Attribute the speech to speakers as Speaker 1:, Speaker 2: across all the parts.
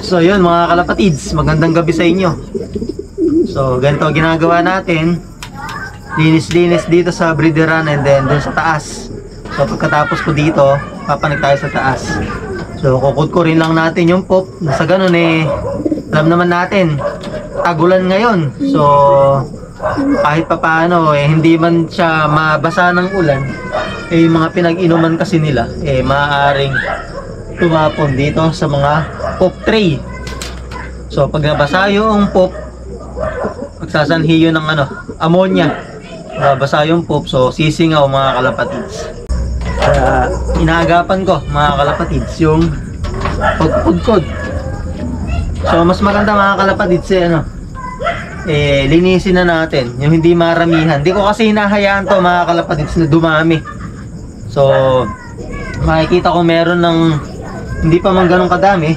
Speaker 1: So yun mga kalapatids, magandang gabi sa inyo. So ganito ginagawa natin, linis-linis dito sa breederan and then dun sa taas. So pagkatapos ko dito, papanik tayo sa taas. So kukudkurin lang natin yung pop. Nasa ganun eh, alam naman natin, tagulan ngayon. So kahit pa paano eh, hindi man siya mabasa ng ulan, eh yung mga pinag-inuman kasi nila eh maaaring tumapon dito sa mga pop tray. So pag nabasa yung pop, magsasanhi yun ng ammonia. Nabasa yung pop, so sisingaw mga kalapatids. Kaya inaagapan ko mga kalapatids yung pagpudkod. So mas maganda mga kalapatids linisin na natin yung hindi maramihan. Hindi ko kasi hinahayaan to mga kalapatids na dumami. So makikita ko meron ng hindi pa man ganun kadami.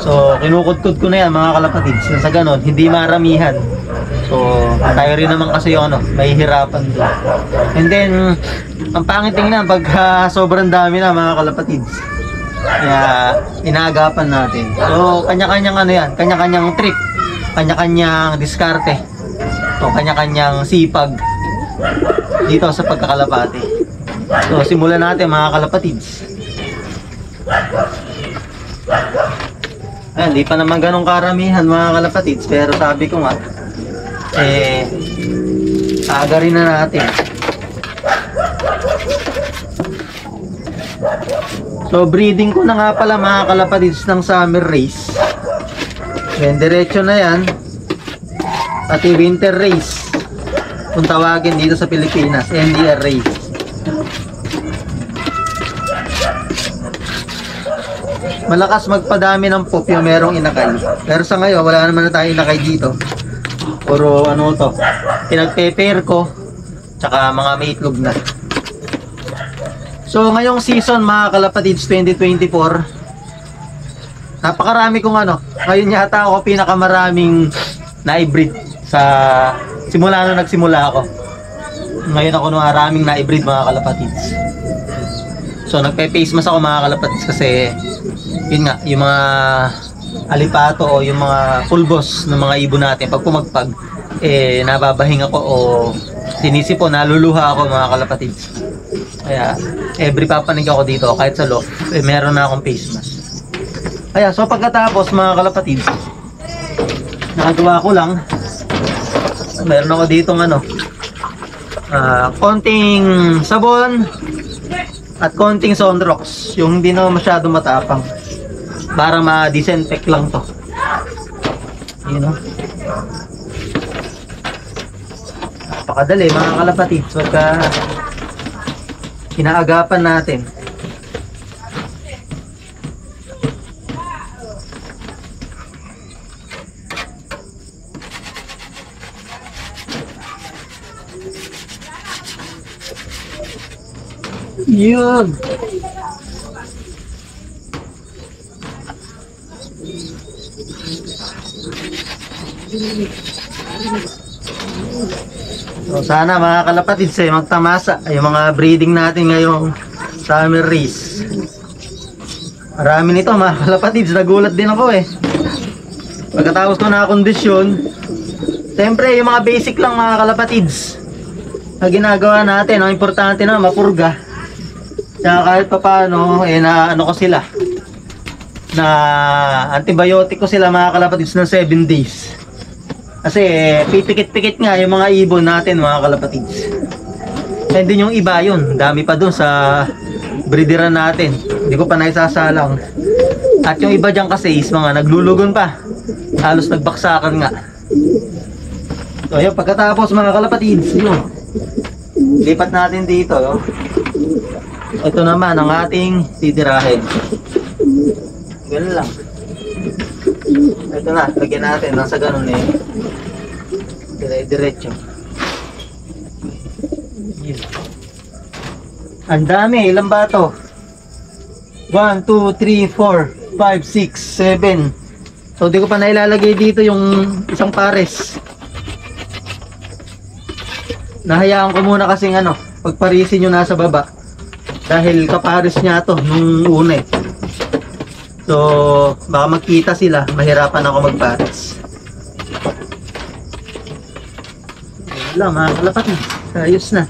Speaker 1: So kinukudkod ko na yan mga kalapatids. Sa ganun hindi maramihan. So tayo rin naman kasi yung mahihirapan doon. And then ang pangit tingnan pag sobrang dami na mga kalapatids. Kaya inaagapan natin. So kanya-kanyang yan, kanya-kanyang trip, kanya-kanyang diskarte, o kanya-kanyang sipag dito sa pagkakalapate. So simulan natin mga kalapatids. Ayan, di pa naman ganong karamihan mga kalapatids, pero sabi ko nga agarin na natin. So breeding ko na nga pala mga kalapatids ng summer race. Then diretso na yan, pati winter race kung tawagin dito sa Pilipinas, NDR race. Malakas magpadami ng pop yung merong inakay, pero sa ngayon wala naman na tayo inakay dito. Puro pinagpe-pair ko, tsaka mga may itlog na. So ngayong season mga kalapatids 2024, napakarami kong ngayon yata ako pinakamaraming na-breed sa simula nung nagsimula ako. Ngayon ako maraming na-breed mga kalapatids. So nagpe-face mask ako mga kalapatids kasi yun nga, yung mga alipato o yung mga pulbos ng mga ibon natin pag pumagpag nababahing ako o sinisipo, naluluha ako mga kalapatids. Kaya every papanig ako dito kahit sa loob meron na akong face mask. Kaya so pagkatapos mga kalapatids, nakagawa ko lang, meron ako ditong konting sabon at konting Sunrox, yung hindi na masyado matapang, para ma-disinfect lang to. Napakadali mga kalapatids pagka inaagapan natin. Yun. So sana mga kalapatids magtamasa yung mga breeding natin ngayong summer race. Marami nito mga kalapatids, nagulat din ako pagkatapos ko na kondisyon. Siyempre yung mga basic lang mga kalapatids na ginagawa natin, ang importante na mapurga. Kaya kahit pa paano ko sila, na antibiotic ko sila mga kalapatids ng 7 days. Kasi pipikit-pikit nga yung mga ibon natin mga kalapatids. And din yung iba yun, dami pa dun sa breederan natin, hindi ko pa naisasalang. At yung iba dyan kasi is mga naglulugon pa, halos nagbaksakan nga. So yun, pagkatapos mga kalapatids, yun, lipat natin dito. Ito naman ang ating titirahin. Ganun lang. Ito na, lagyan natin nasa ganun dire-diretso. Ang dami, ilan ba ito? 1, 2, 3, 4, 5, 6, 7. So di ko pa nailalagay dito yung isang pares. Nahayaan ko muna kasing pagparisin yung nasa baba. Dahil kapares niya to nung una eh. So baka magkita sila, mahirapan ako magpares. Wala mga kalapatid, ayos na.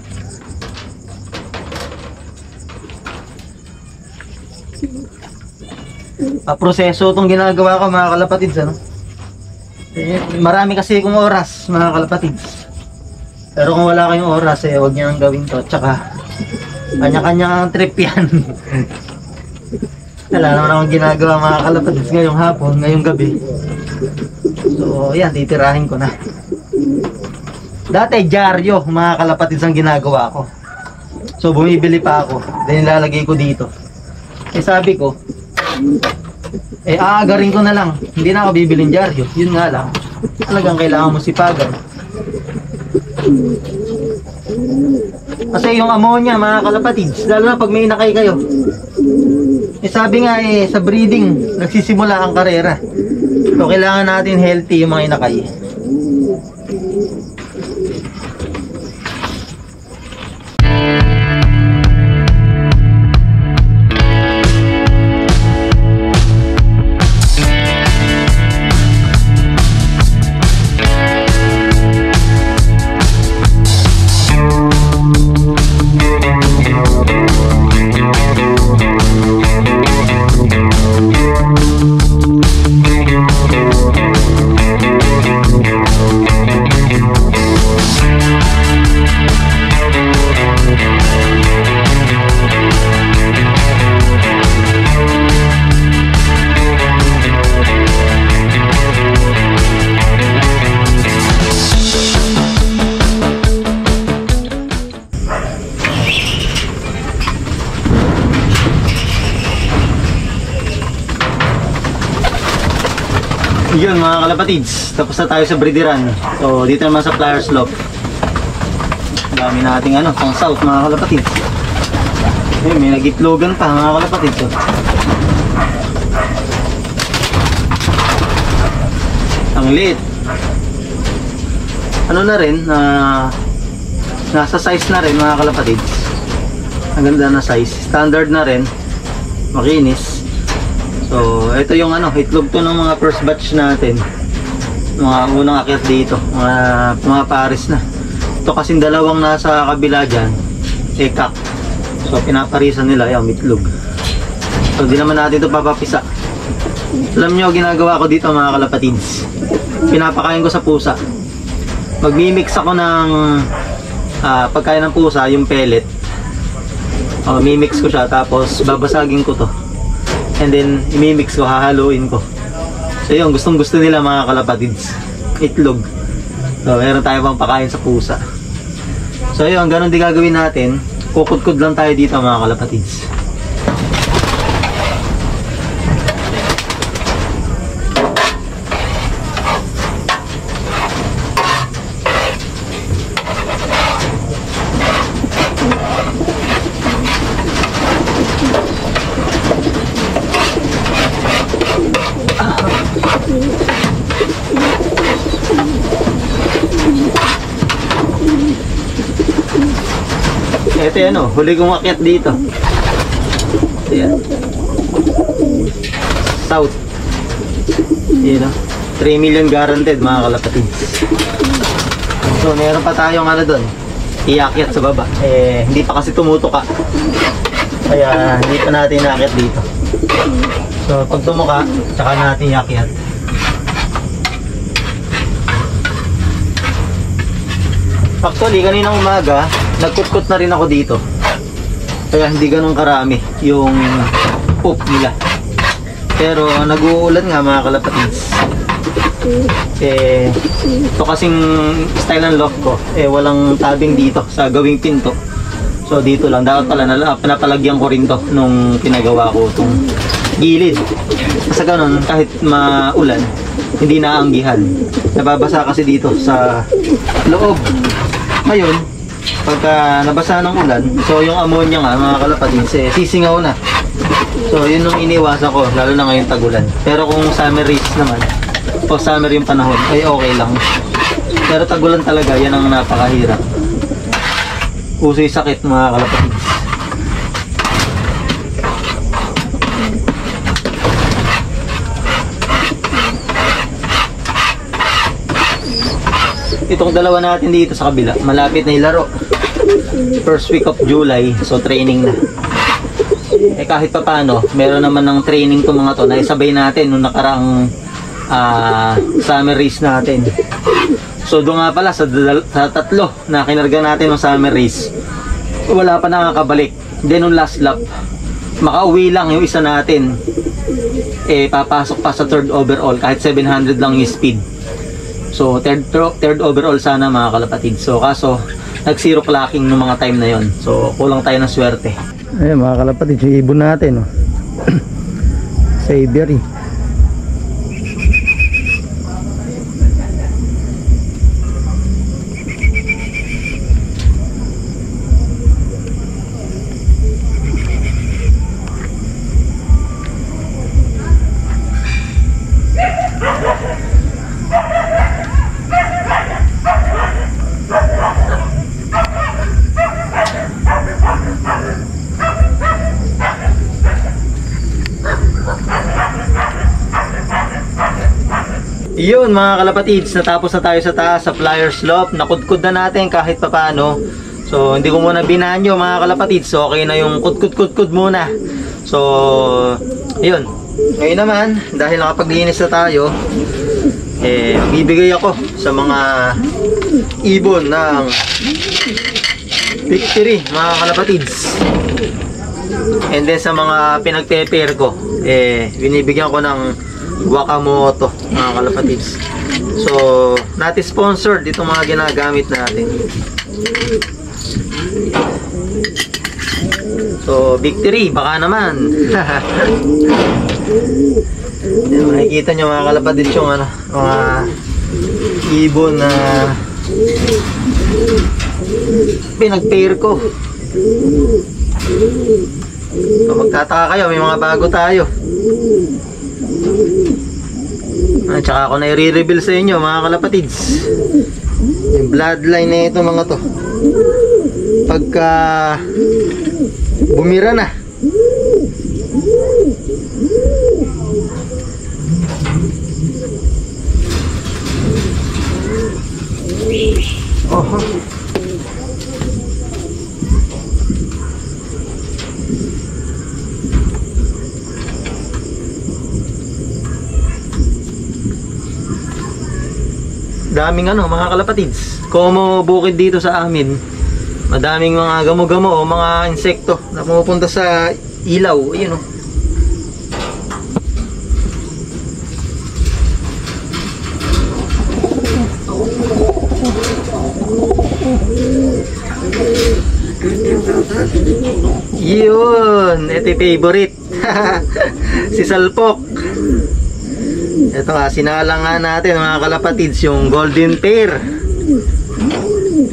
Speaker 1: Proseso itong ginagawa ko mga kalapatids, ano? Marami kasi kong oras mga kalapatids. Pero kung wala kayong oras huwag niyo nang gawin to. Tsaka kanya-kanya trip yan. Wala naman akong ginagawa mga kalapatids ngayong hapon, ngayong gabi. So yan, titirahin ko na. Dati dyaryo mga kalapatids ang ginagawa ko. So bumibili pa ako, then nilalagay ko dito. Sabi ko, aagarin ko na lang. Hindi na ako bibiling dyaryo. Yun nga lang, talagang kailangan mo sipagan. Kasi yung ammonia mga kalapatids, lalo na pag may inakay kayo, sabi nga sa breeding nagsisimula ang karera. So kailangan natin healthy yung mga inakay. Yun mga kalapatids, tapos na tayo sa breederan. So dito naman sa Flyers Loft, dami nating pang south mga kalapatids. May nagitlogan pa mga kalapatids. Ang liit. Na rin, nasa size na rin mga kalapatids. Ang ganda na size, standard na rin, makinis. So, ito yung itlog to ng mga first batch natin. Mga unang akyat dito, mga pares na. Ito kasing dalawang nasa kabila dyan, kak. So, pinaparisan nila yung itlog. So, di naman natin ito papapisa. Alam nyo, ginagawa ko dito mga kalapatids, pinapakain ko sa pusa. Magmimix ako ng pagkain ng pusa, yung pellet. Mimix ko siya, tapos babasagin ko to. And then, imimix ko, hahaluin ko. So yun, gustong gusto nila mga kalapatids, itlog. So, meron tayo pang pakain sa pusa. So yun, ganun din gagawin natin. Kukudkud lang tayo dito mga kalapatids. Ito yan huli kong akyat dito. Ayan. South. Ayan 3 million guaranteed mga kalapatids. So meron pa tayong doon, iakyat sa baba. Hindi pa kasi tumutuka, kaya hindi pa natin inakyat dito. So pag tumuka, tsaka natin iakyat. Actually, kaninang umaga, nagkutkot na rin ako dito. Kaya hindi ganun karami yung poop nila. Pero nag-uulan nga mga kalapatids. Ito kasing style ng loft ko, walang tabing dito sa gawing pinto. So dito lang, dapat pala pinapalagyan ko rin to nung pinagawa ko itong gilid. Kasi ganun, kahit maulan, hindi naanggihan. Nababasa kasi dito sa loob. Ngayon, pagka nabasa ng ulan, so yung ammonia nga mga kalapatids, sisingaw na. So yun yung iniwasan ko, lalo na ngayon tag-ulan. Pero kung summer race naman, o summer yung panahon, ay okay lang. Pero tag-ulan talaga, yan ang napakahirap. Uso yung sakit mga kalapatids. itong dalawa natin dito sa kabila, malapit na ilaro. First week of July, so training na. Eh kahit pa paano, meron naman ng training itong mga to na isabay natin nung nakaraang summer race natin. So doon nga pala sa tatlo na kinarga natin ng summer race, wala pa nakakabalik. Then nung last lap, makauwi lang yung isa natin. Eh papasok pa sa third overall kahit 700 lang yung speed. So third overall sana mga kalapatid. So kaso nag zero clocking nung mga time na yon. So kulang tayo ng swerte. Ayun mga kalapatid, yung ibon natin oh. Savory. Yun mga kalapatids, natapos na tayo sa taas sa flyer slope. Nakudkud na natin kahit papano. So hindi ko muna binanyo mga kalapatids. So okay na yung kudkud muna. So yun. Ngayon naman, dahil nakapaglinis na tayo, eh bibigay ako sa mga ibon ng victory mga kalapatids. And then sa mga pinagte-pair ko, eh binibigyan ko ng Wakamoto mga kalapatids. So natin sponsored itong mga ginagamit natin. So victory baka naman. Makikita nyo mga kalapatids yung ano, mga ibon na pinag-pair ko. So magtataka kayo, may mga bago tayo. At saka ako na i-reveal sa inyo mga kalapatids yung bloodline na ito mga to. Pagka bumira na, daming ano mga kalapatids, como bukid dito sa amin, madaming mga gamo-gamo o mga insekto na pumupunta sa ilaw. Ayun o. Yun, ito yung favorite. Si Salpok. Ito nga, sinalang nga natin mga kalapatids yung golden pair.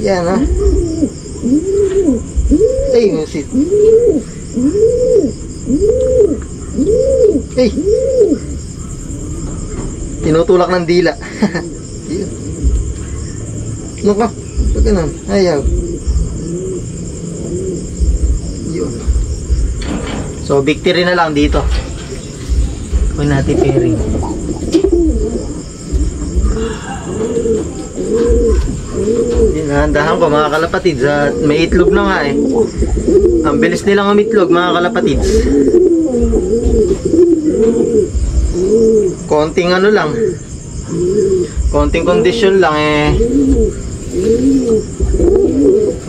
Speaker 1: Yan ha. Ay, musit. Ay, tinutulak ng dila. Ano ka? Pag ganun, ayaw. Yun. So victory na lang dito. Huwag natin pairing. Hinahandahan ko mga kalapatids at may itlog na nga eh. Ang bilis nilang umitlog mga kalapatids. Konting ano lang, konting condition lang eh,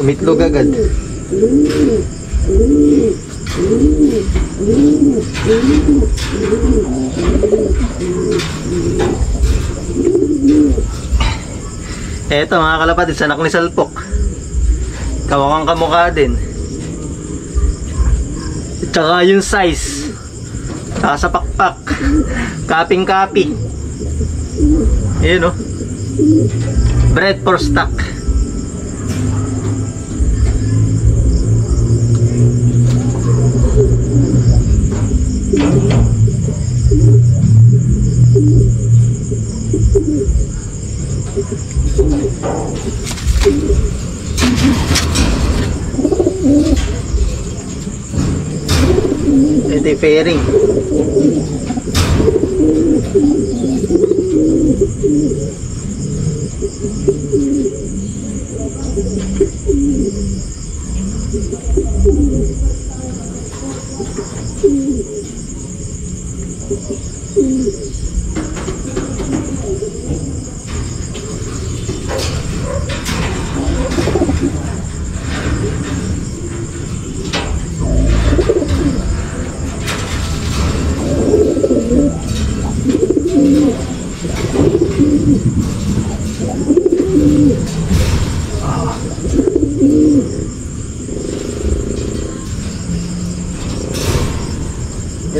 Speaker 1: umitlog agad. Eto mga kalapatids, anak ni Salpok. Kamukhang kamukha din. Tsaka yung size, sa pakpak, kaping-kapi. Ayan o, bread for stock. Ito yung pairing.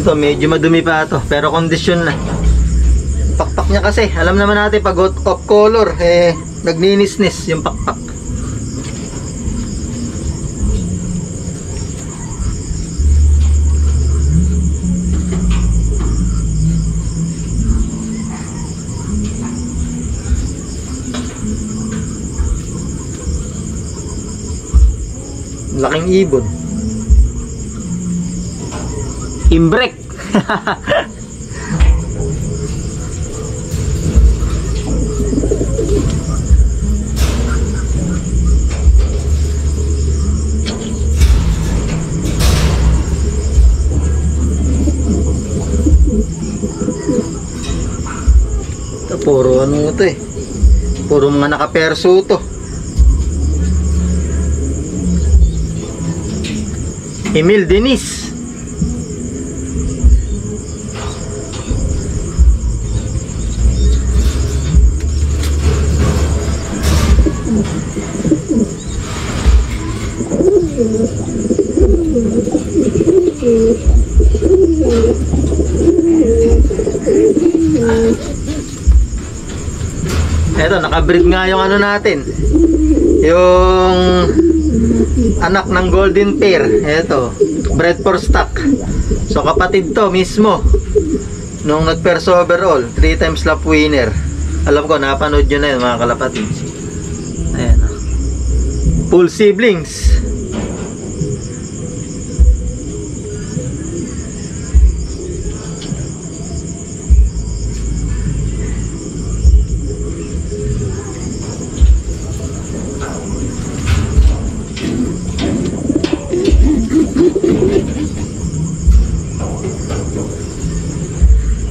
Speaker 1: Ito medyo madumi pa ito, pero kondisyon na. Pakpak niya kasi, alam naman natin pag off color eh nagninisnis yung pakpak. Laking ibon. Imbrek. Ito puro ano ito eh. Puro mga nakaperso to. Emil Dennis. Eto, nakabreed nga yung ano natin, yung anak ng golden pair. Eto, bred for stock. So kapatid to mismo nung nag-perso overall, 3 times lap winner. Alam ko napanood nyo na yun mga kalapatid. Ayan, full siblings.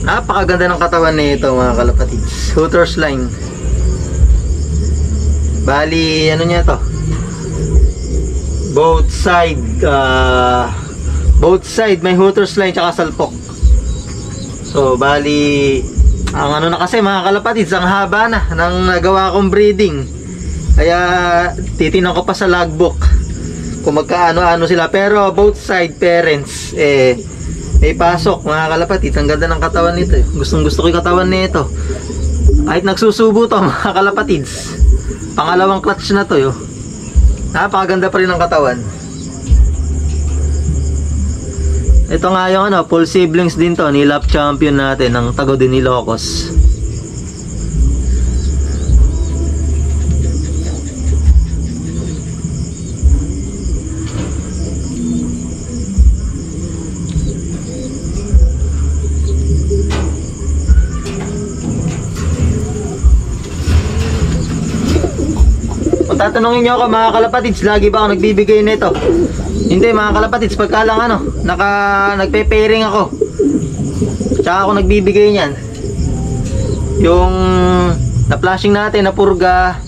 Speaker 1: Napakaganda ng katawan nito mga kalapatids. Hooters line. Bali, ano niya to? Both side may hooters line tsaka salpok. So, bali, ang ano na kasi mga kalapatids, ang haba na ng nagawa kong breeding. Kaya, titinan ko pa sa logbook kung magkaano-ano sila. Pero, both side parents, may pasok mga kalapatids. Ang ganda ng katawan nito eh. Gustong gusto ko yung katawan nito. Kahit nagsusubo to mga kalapatids. Pangalawang clutch na to yo. Napakaganda pa rin ng katawan. Ito nga yung ano, full siblings din to. Ni lap champion natin ng Tago de Ilocos. Tatanungin nyo ako mga kalapatids, lagi ba ako nagbibigay nito? Hindi mga kalapatids, pagka lang ano, nagpe-pairing ako, tsaka ako nagbibigay niyan. Yung na-flashing natin, na purga,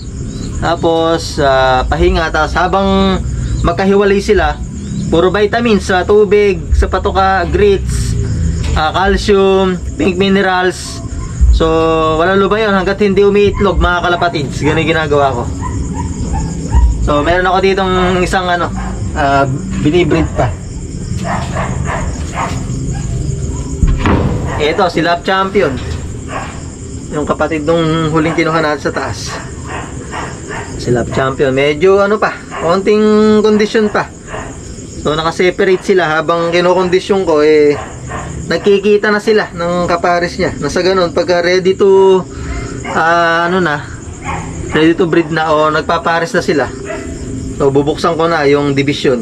Speaker 1: tapos pahinga, tapos habang magkahiwalay sila, puro vitamins sa tubig, sa patoka, grits, calcium, pink minerals. So wala luba yun hanggat hindi umiitlog mga kalapatids. Ganun ginagawa ko. So meron ako ditong isang ano, binibreed pa. Ito si lap champion, yung kapatid nung huling kinuha natin sa taas. Si lap champion, medyo ano pa, konting kondisyon pa. So naka-separate sila habang kinokondisyon ko nagkikita na sila ng kapares niya. Nasa ganun, pagka ready to ready to breed na o nagpapares na sila, so bubuksan ko na yung division.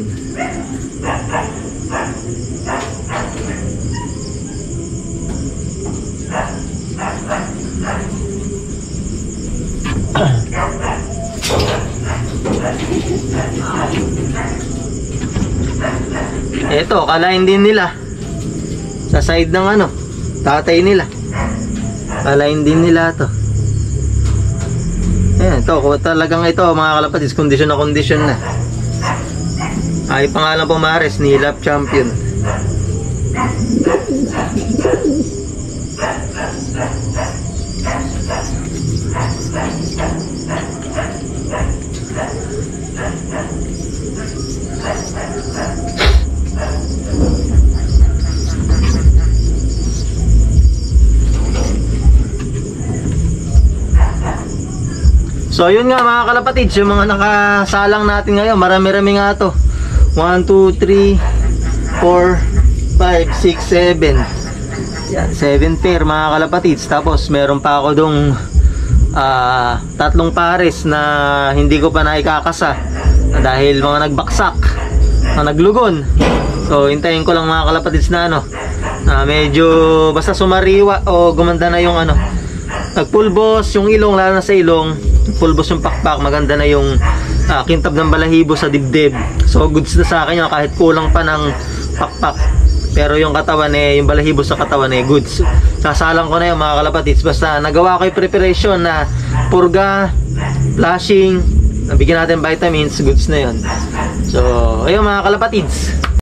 Speaker 1: Ito, kalain din nila. sa side ng ano, tatay nila. Alain din nila to. Ayan, ito, kung talagang ito mga kalapatids, kondisyon na kondisyon na. Ay pangalan po Mares, Nilap Champion. So yun nga mga kalapatids, yung mga nakasalang natin ngayon, marami-rami nga to. 1, 2, 3, 4, 5, 6, 7. Yan, 7 pair mga kalapatids. Tapos meron pa ako dong tatlong pares na hindi ko pa naikakasa dahil mga nagbaksak, mga naglugon. So hintayin ko lang mga kalapatids na ano, medyo basta sumariwa o gumanda na yung ano, nagpulbos yung ilong, lalo na sa ilong, pulbos yung pakpak, maganda na yung kintab ng balahibo sa dibdib. So goods na sa akin yun, kahit kulang pa ng pakpak. Pero yung katawan yung balahibo sa katawan goods. Sasalang ko na yung mga kalapatids. Basta nagawa ko yung preparation na purga, flushing, nabigyan natin vitamins, goods na yun. So ayun mga kalapatids.